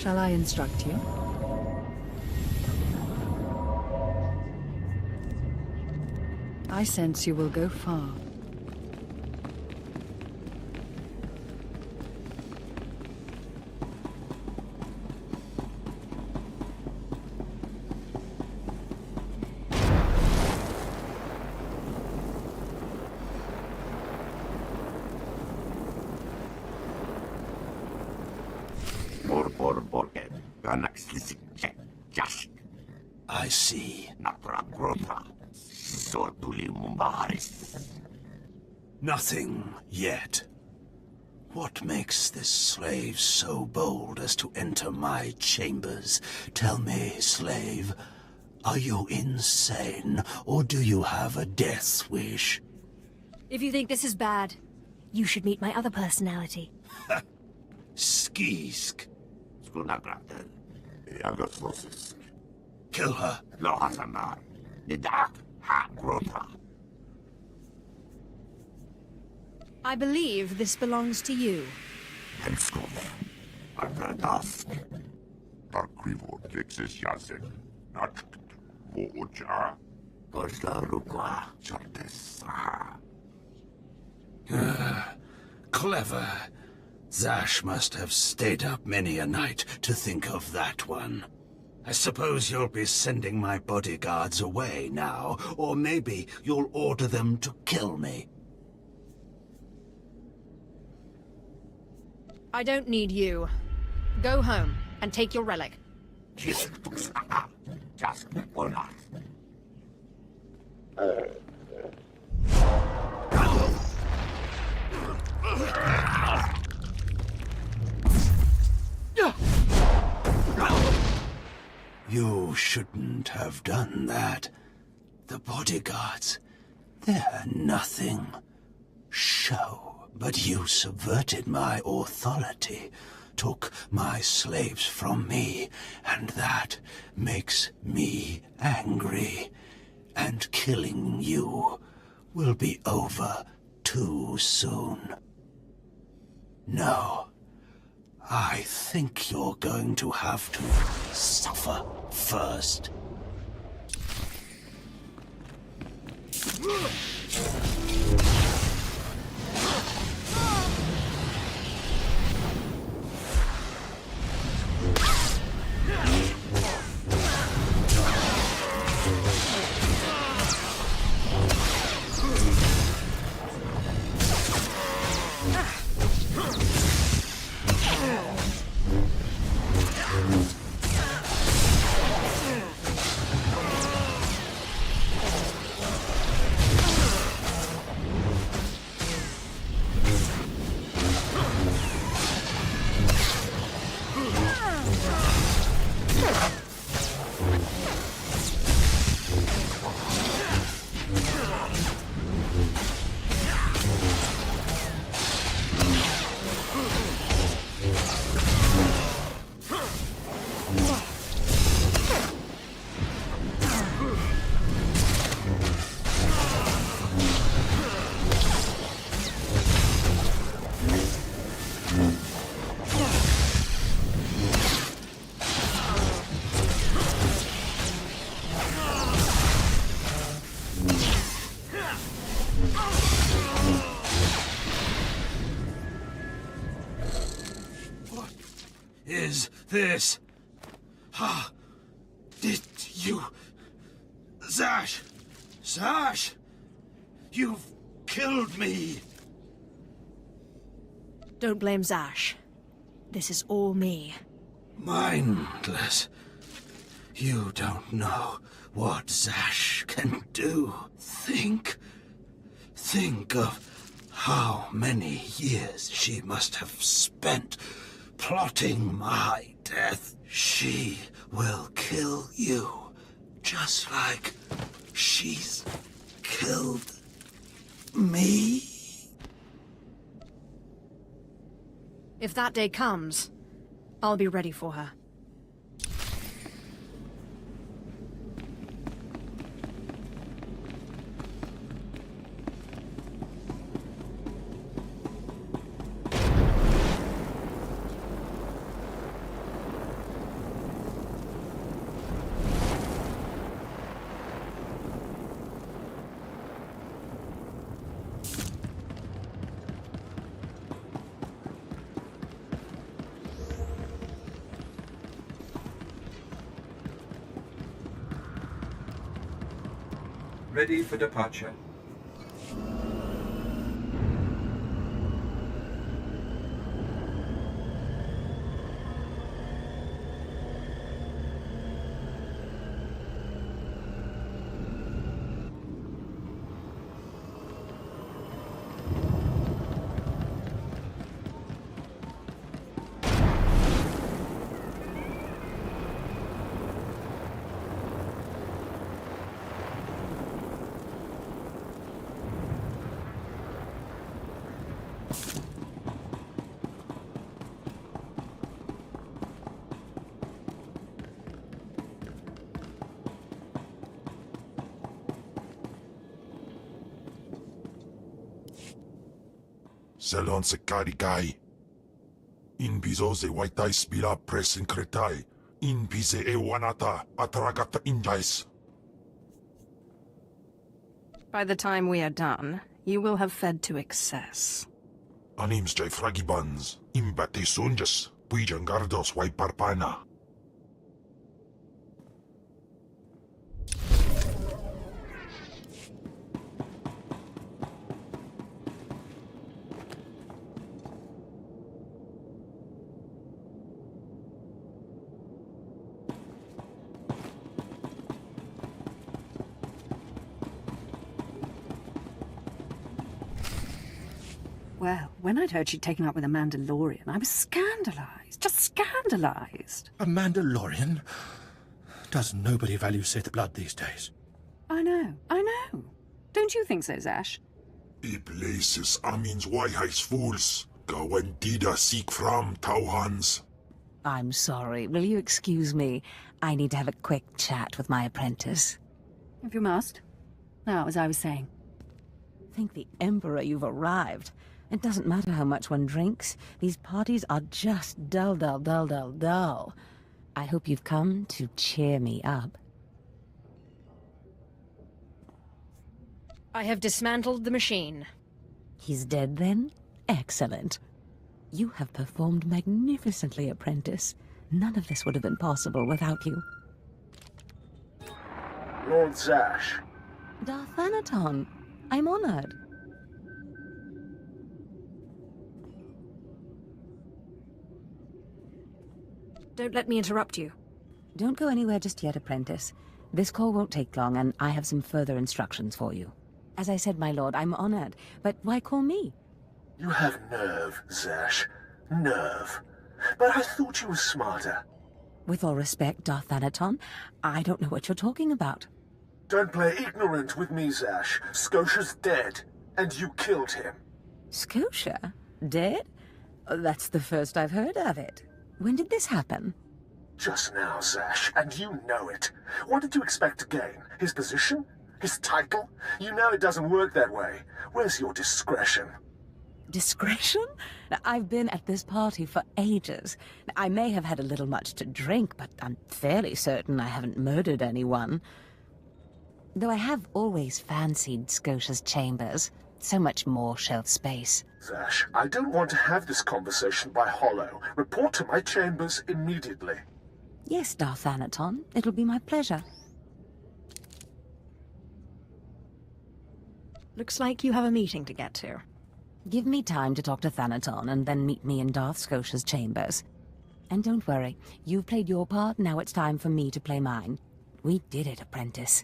Shall I instruct you? I sense you will go far. I see. Nothing yet. What makes this slave so bold as to enter my chambers? Tell me, slave, are you insane, or do you have a death wish? If you think this is bad, you should meet my other personality. Skisk. Kill her. I believe this belongs to you. Clever. Zash must have stayed up many a night to think of that one. I suppose you'll be sending my bodyguards away now, or maybe you'll order them to kill me. I don't need you. Go home and take your relic. You shouldn't have done that. The bodyguards, they're nothing. Show. But you subverted my authority, took my slaves from me, and that makes me angry. And killing you will be over too soon. No. I think you're going to have to suffer first. Is this? Ah, did you... Zash! Zash! You've killed me! Don't blame Zash. This is all me. Mindless. You don't know what Zash can do. Think of how many years she must have spent plotting my death. She will kill you, just like she's killed me. If that day comes, I'll be ready for her. Ready for departure. Selon se carikai. In bizo se waitai spila presin kretai. In bize e wanata ataragata injais. By the time we are done, you will have fed to excess. Anims jai fragibans. Imbate sunjas. Puijangardos wai parpana. Well, when I'd heard she'd taken up with a Mandalorian, I was scandalized. Just scandalized. A Mandalorian? Does nobody value Sith blood these days? I know. Don't you think so, Zash? I places amins waihais fools. Gawendida seek from Tauhans. I'm sorry. Will you excuse me? I need to have a quick chat with my apprentice. If you must. Now, as I was saying. Thank the Emperor you've arrived. It doesn't matter how much one drinks. These parties are just dull, dull, dull, dull, dull. I hope you've come to cheer me up. I have dismantled the machine. He's dead then? Excellent. You have performed magnificently, apprentice. None of this would have been possible without you. Lord Zash. Darth Anaton, I'm honored. Don't let me interrupt you. Don't go anywhere just yet, apprentice. This call won't take long, and I have some further instructions for you. As I said, my lord, I'm honored, but why call me? You have nerve, Zash. Nerve. But I thought you were smarter. With all respect, Darth Anaton, I don't know what you're talking about. Don't play ignorant with me, Zash. Scotia's dead, and you killed him. Scotia? Dead? That's the first I've heard of it. When did this happen? Just now, Zash, and you know it. What did you expect to gain? His position? His title? You know it doesn't work that way. Where's your discretion? Discretion? I've been at this party for ages. I may have had a little much to drink, but I'm fairly certain I haven't murdered anyone. Though I have always fancied Scotia's chambers. So much more shelf space. Zash, I don't want to have this conversation by hollow. Report to my chambers immediately. Yes, Darth Anaton. It'll be my pleasure. Looks like you have a meeting to get to. Give me time to talk to Thanaton, and then meet me in Darth Scotia's chambers. And don't worry, you've played your part, now it's time for me to play mine. We did it, apprentice.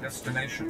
Destination?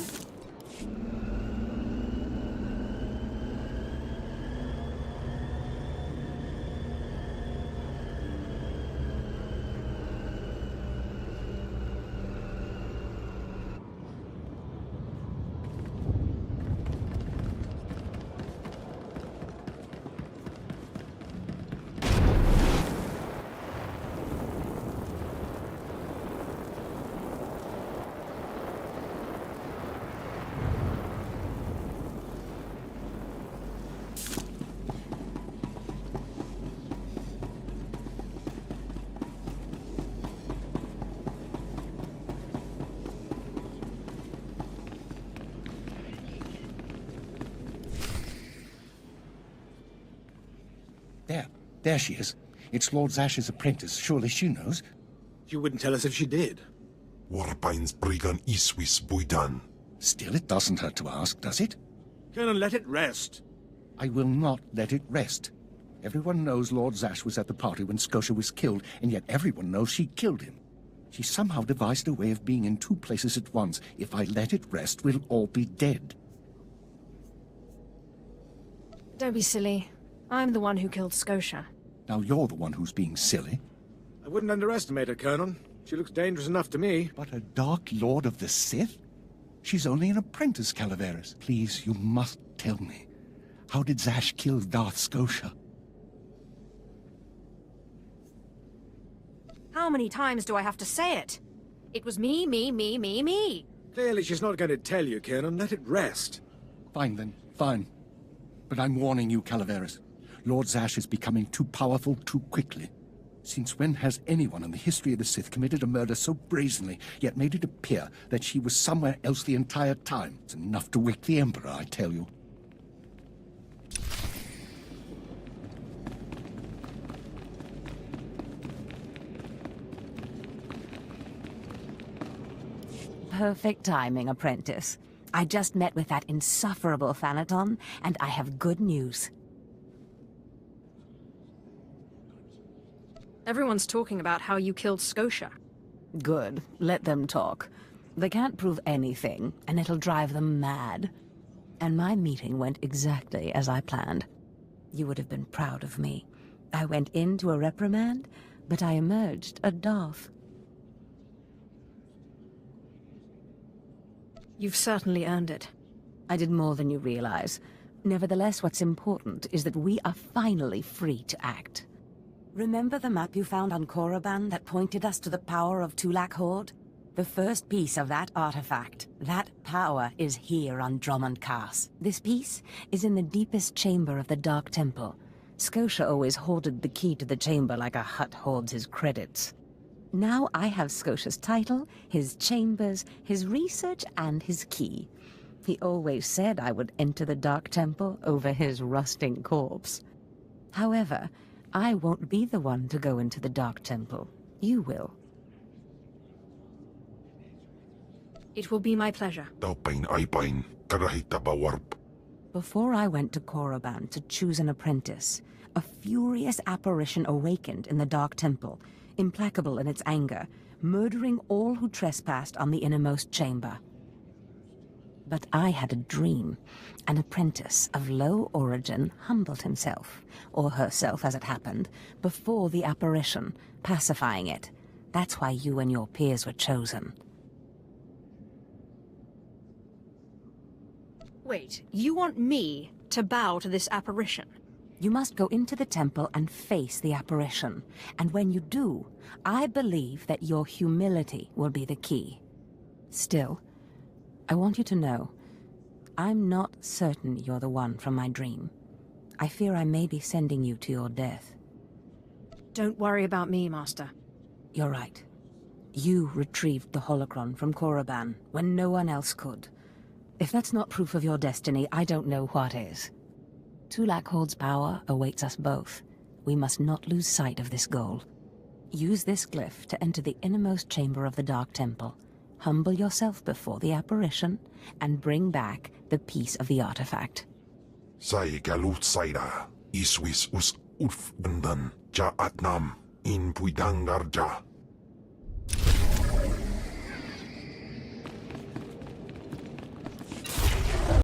There she is. It's Lord Zash's apprentice. Surely she knows. You wouldn't tell us if she did. Warpain's Brigan Iswis Buidan. Still, it doesn't hurt to ask, does it? Colonel, let it rest. I will not let it rest. Everyone knows Lord Zash was at the party when Scotia was killed, and yet everyone knows she killed him. She somehow devised a way of being in two places at once. If I let it rest, we'll all be dead. Don't be silly. I'm the one who killed Scotia. Now you're the one who's being silly. I wouldn't underestimate her, Colonel. She looks dangerous enough to me. But a Dark Lord of the Sith? She's only an apprentice, Calaveras. Please, you must tell me. How did Zash kill Darth Scotia? How many times do I have to say it? It was me, me, me, me, me. Clearly she's not going to tell you, Colonel. Let it rest. Fine then, fine. But I'm warning you, Calaveras. Lord Zash is becoming too powerful too quickly. Since when has anyone in the history of the Sith committed a murder so brazenly, yet made it appear that she was somewhere else the entire time? It's enough to wake the Emperor, I tell you. Perfect timing, apprentice. I just met with that insufferable Thanaton, and I have good news. Everyone's talking about how you killed Scotia. Good. Let them talk. They can't prove anything, and it'll drive them mad. And my meeting went exactly as I planned. You would have been proud of me. I went into a reprimand, but I emerged a Darth. You've certainly earned it. I did more than you realize. Nevertheless, what's important is that we are finally free to act. Remember the map you found on Korriban that pointed us to the power of Tulak Horde? The first piece of that artifact, that power, is here on Drummond Cass. This piece is in the deepest chamber of the Dark Temple. Scotia always hoarded the key to the chamber like a Hutt hoards his credits. Now I have Scotia's title, his chambers, his research, and his key. He always said I would enter the Dark Temple over his rusting corpse. However, I won't be the one to go into the Dark Temple. You will. It will be my pleasure. Taupain Aipain, Karahita Bawarp. Before I went to Korriban to choose an apprentice, a furious apparition awakened in the Dark Temple, implacable in its anger, murdering all who trespassed on the innermost chamber. But I had a dream. An apprentice of low origin humbled himself, or herself as it happened, before the apparition, pacifying it. That's why you and your peers were chosen. Wait, you want me to bow to this apparition? You must go into the temple and face the apparition. And when you do, I believe that your humility will be the key. Still, I want you to know, I'm not certain you're the one from my dream. I fear I may be sending you to your death. Don't worry about me, Master. You're right. You retrieved the holocron from Korriban when no one else could. If that's not proof of your destiny, I don't know what is. Tulak Horde's power awaits us both. We must not lose sight of this goal. Use this glyph to enter the innermost chamber of the Dark Temple. Humble yourself before the apparition, and bring back the piece of the artifact. Sai Galut Saira, Iswis Us Urf Bandan, Ja Atnam, In Puidangarja.